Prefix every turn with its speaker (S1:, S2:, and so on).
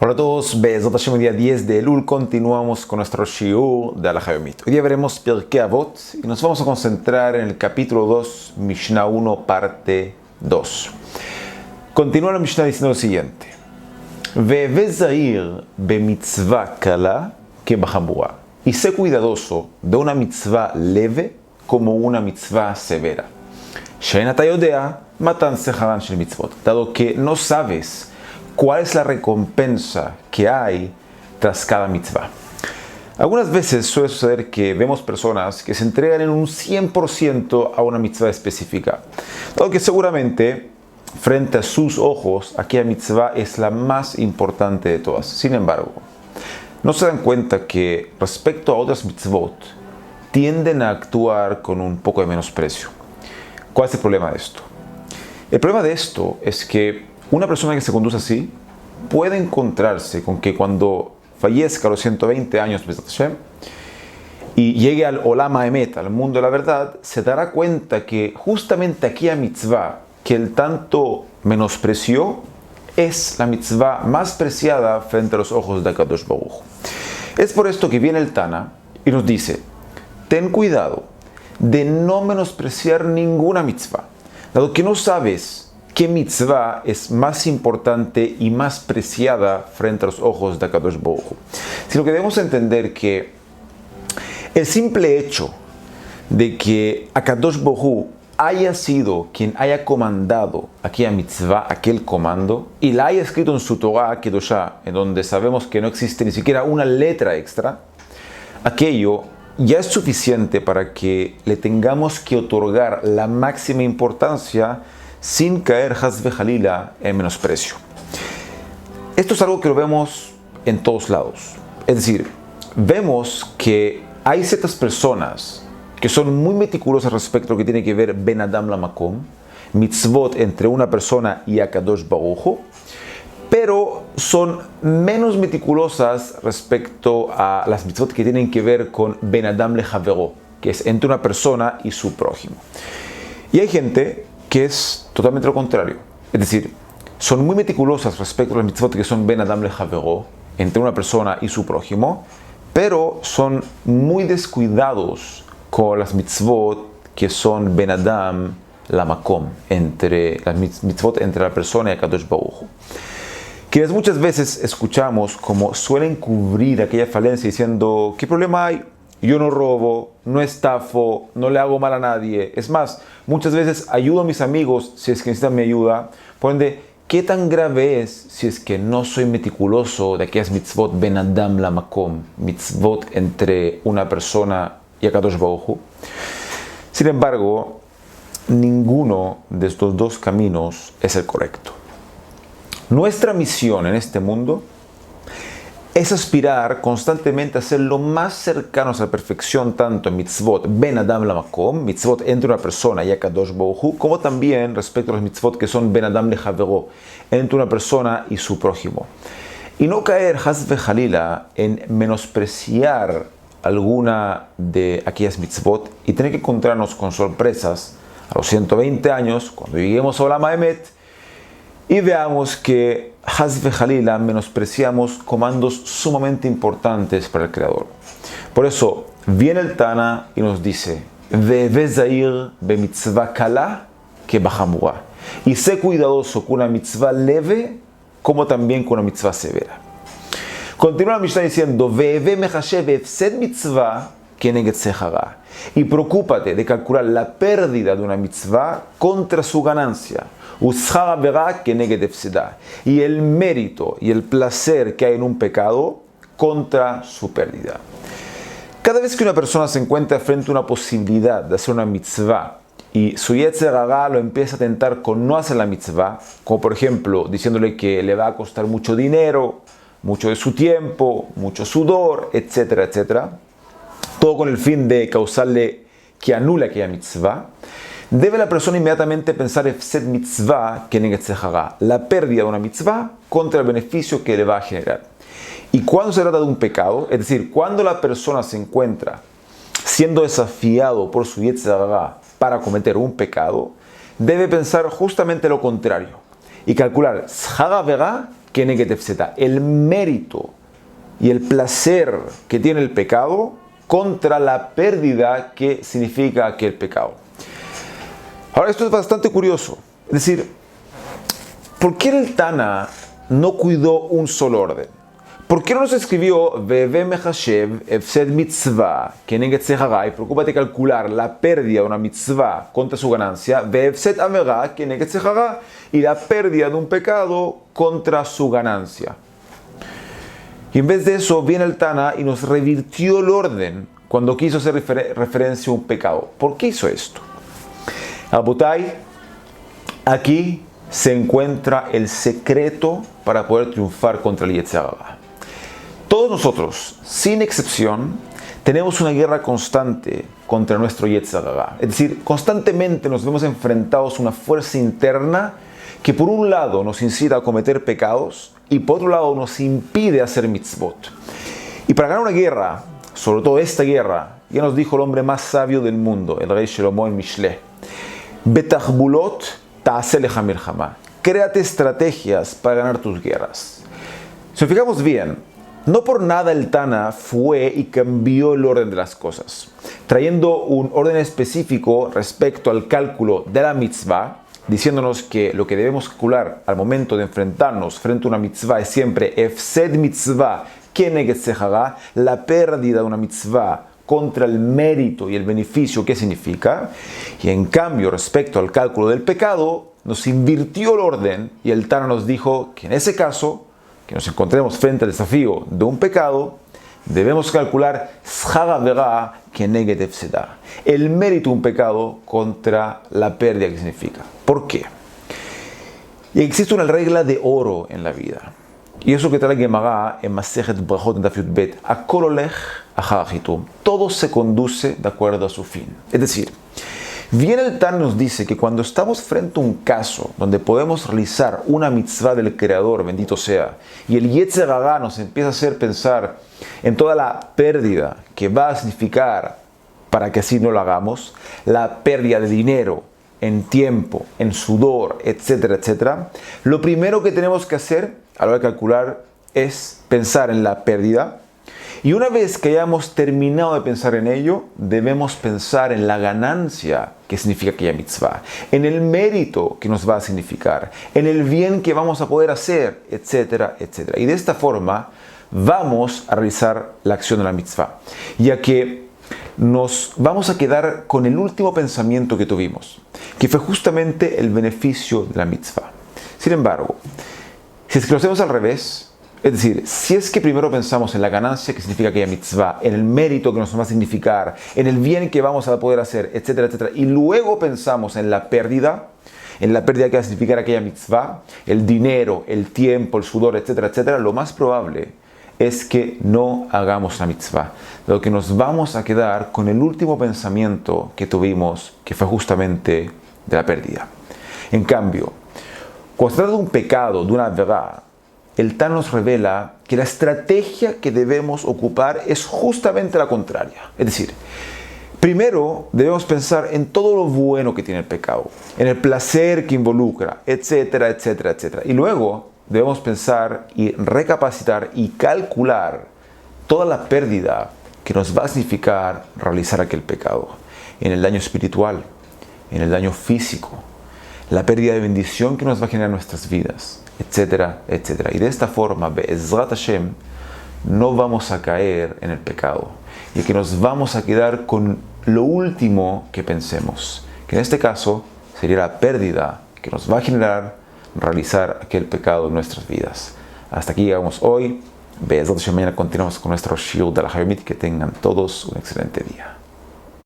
S1: Hola a todos, Be'ezrat Hashem, día 10 de Elul, continuamos con nuestro shiur de Halajá Yomit. Hoy día veremos Pirkei Avot y nos vamos a concentrar en el capítulo 2, Mishnah 1, parte 2. Continúa la Mishnah diciendo lo siguiente: Ve'eve zahir bemitzvah kala kebachamura. Y sé cuidadoso de una mitzvah leve como una mitzvah severa. She'en ata yodea matan secharan shel mitzvot. Dado que no sabes cuál es la recompensa que hay tras cada mitzvah. Algunas veces suele suceder que vemos personas que se entregan en un 100% a una mitzvah específica, dado que seguramente frente a sus ojos aquella mitzvah es la más importante de todas. Sin embargo, no se dan cuenta que respecto a otras mitzvot tienden a actuar con un poco de menosprecio. ¿Cuál es el problema de esto? El problema de esto es que una persona que se conduce así puede encontrarse con que cuando fallezca a los 120 años y llegue al Olam HaEmet, al mundo de la verdad, se dará cuenta que justamente aquella mitzvah que él tanto menospreció es la mitzvah más preciada frente a los ojos de HaKadosh Baruj Hu. Es por esto que viene el Tana y nos dice: ten cuidado de no menospreciar ninguna mitzvah, dado que no sabes ¿qué mitzvah es más importante y más preciada frente a los ojos de HaKadosh Baruj Hu? Sino que debemos entender que el simple hecho de que HaKadosh Baruj Hu haya sido quien haya comandado aquella mitzvah, aquel comando, y la haya escrito en su Torah Kedoshá, en donde sabemos que no existe ni siquiera una letra extra, aquello ya es suficiente para que le tengamos que otorgar la máxima importancia sin caer Haz vejalila en menosprecio. Esto es algo que lo vemos en todos lados. Es decir, vemos que hay ciertas personas que son muy meticulosas respecto a lo que tiene que ver Ben Adam Lamakom, mitzvot entre una persona y HaKadosh Baruj Hu, pero son menos meticulosas respecto a las mitzvot que tienen que ver con Ben Adam Lehavero, que es entre una persona y su prójimo. Y hay gente que es totalmente lo contrario. Es decir, son muy meticulosas respecto a las mitzvot que son Ben Adam Lehavero, entre una persona y su prójimo, pero son muy descuidados con las mitzvot que son Ben Adam Lamakom, entre las mitzvot entre la persona y HaKadosh Baruj Hu. Quienes muchas veces escuchamos como suelen cubrir aquella falencia diciendo: ¿qué problema hay? Yo no robo, no estafo, no le hago mal a nadie. Es más, muchas veces ayudo a mis amigos si es que necesitan mi ayuda. Por ende, ¿qué tan grave es si es que no soy meticuloso de aquellas mitzvot Ben Adam Lamakom, mitzvot entre una persona y HaKadosh Baruj Hu? Sin embargo, ninguno de estos dos caminos es el correcto. Nuestra misión en este mundo es aspirar constantemente a ser lo más cercanos a la perfección, tanto en mitzvot Ben Adam Lamakom, mitzvot entre una persona y HaKadosh Baruj Hu, como también respecto a los mitzvot que son Ben Adam Lehavero, entre una persona y su prójimo. Y no caer Haz vejalila en menospreciar alguna de aquellas mitzvot y tener que encontrarnos con sorpresas a los 120 años, cuando lleguemos a Olam HaEmet, y veamos que Haz vejalila menospreciamos comandos sumamente importantes para el Creador. Por eso viene el Tana y nos dice: Ve'eve zahir bemitzvah kala kebachamura. Y sé cuidadoso con una mitzvah leve como también con una mitzvah severa. Continúa la Mishnah diciendo: Ve'eve mechashev efsed mitzvah keneged sechara. Y preocúpate de calcular la pérdida de una mitzvah contra su ganancia. Y el mérito y el placer que hay en un pecado contra su pérdida. Cada vez que una persona se encuentra frente a una posibilidad de hacer una mitzvah y su yetzer hara lo empieza a tentar con no hacer la mitzvah, como por ejemplo diciéndole que le va a costar mucho dinero, mucho de su tiempo, mucho sudor, etcétera, etcétera, todo con el fin de causarle que anule aquella mitzvah, debe la persona inmediatamente pensar efsed mitzvah keneged sechara, la pérdida de una mitzvah contra el beneficio que le va a generar. Y cuando se trata de un pecado, es decir, cuando la persona se encuentra siendo desafiado por su yetzer hara para cometer un pecado, debe pensar justamente lo contrario y calcular shara verá Keneged Hefseda, el mérito y el placer que tiene el pecado contra la pérdida que significa aquel pecado. Ahora, esto es bastante curioso. Es decir, ¿por qué el Tana no cuidó un solo orden? ¿Por qué no nos escribió Veve Mechashev Efsed Mitzvah Keneged Sehara y preocúpate calcular la pérdida de una mitzvah contra su ganancia, Ve'efsed Avera Keneged Sehara y la pérdida de un pecado contra su ganancia? Y en vez de eso viene el Tana y nos revirtió el orden cuando quiso hacer referencia a un pecado. ¿Por qué hizo esto? Rabotai, aquí se encuentra el secreto para poder triunfar contra el Yetzer Hara. Todos nosotros, sin excepción, tenemos una guerra constante contra nuestro Yetzer Hara. Es decir, constantemente nos vemos enfrentados a una fuerza interna que por un lado nos incita a cometer pecados y por otro lado nos impide hacer mitzvot. Y para ganar una guerra, sobre todo esta guerra, ya nos dijo el hombre más sabio del mundo, el rey Shlomo en Mishle, Betachbulot ta'aseh lecha milchama. Créate estrategias para ganar tus guerras. Si nos fijamos bien, no por nada el Tana fue y cambió el orden de las cosas, trayendo un orden específico respecto al cálculo de la mitzvah, diciéndonos que lo que debemos calcular al momento de enfrentarnos frente a una mitzvah es siempre Efsed mitzvah Keneged Sehara, la pérdida de una mitzvah contra el mérito y el beneficio que significa. Y en cambio, respecto al cálculo del pecado, nos invirtió el orden y el Tana nos dijo que en ese caso, que nos encontremos frente al desafío de un pecado, debemos calcular Schar Avera Keneged Hefseda, el mérito de un pecado contra la pérdida que significa. ¿Por qué? Y existe una regla de oro en la vida. Y eso que trae Gemara en Masejet Brachot en Daf Yud Bet, Akol Olech Achar Achitum. Todo se conduce de acuerdo a su fin. Es decir, viene el Tana nos dice que cuando estamos frente a un caso donde podemos realizar una mitzvah del Creador, bendito sea, y el Yetzer Hara nos empieza a hacer pensar en toda la pérdida que va a significar para que así no lo hagamos, la pérdida de dinero, en tiempo, en sudor, etcétera, etcétera, lo primero que tenemos que hacer a la hora de calcular es pensar en la pérdida. Y una vez que hayamos terminado de pensar en ello, debemos pensar en la ganancia que significa aquella mitzvah, en el mérito que nos va a significar, en el bien que vamos a poder hacer, etcétera, etcétera. Y de esta forma vamos a realizar la acción de la mitzvah, ya que nos vamos a quedar con el último pensamiento que tuvimos, que fue justamente el beneficio de la mitzvah. Sin embargo, si es que lo hacemos al revés, es decir, si es que primero pensamos en la ganancia que significa aquella mitzvah, en el mérito que nos va a significar, en el bien que vamos a poder hacer, etcétera, etcétera, y luego pensamos en la pérdida que va a significar aquella mitzvah, el dinero, el tiempo, el sudor, etcétera, etcétera, lo más probable es que no hagamos la mitzvah, lo que nos vamos a quedar con el último pensamiento que tuvimos, que fue justamente de la pérdida. En cambio, cuando se trata de un pecado, de una verdad, el Tana nos revela que la estrategia que debemos ocupar es justamente la contraria. Es decir, primero debemos pensar en todo lo bueno que tiene el pecado, en el placer que involucra, etcétera, etcétera, etcétera. Y luego debemos pensar y recapacitar y calcular toda la pérdida que nos va a significar realizar aquel pecado, en el daño espiritual, en el daño físico, la pérdida de bendición que nos va a generar en nuestras vidas, etcétera, etcétera. Y de esta forma, Be'ezrat Hashem, no vamos a caer en el pecado, y que nos vamos a quedar con lo último que pensemos, que en este caso sería la pérdida que nos va a generar realizar aquel pecado en nuestras vidas. Hasta aquí llegamos hoy. Be'ezrat Hashem, mañana continuamos con nuestro shiur de la Hayomit. Que tengan todos un excelente día.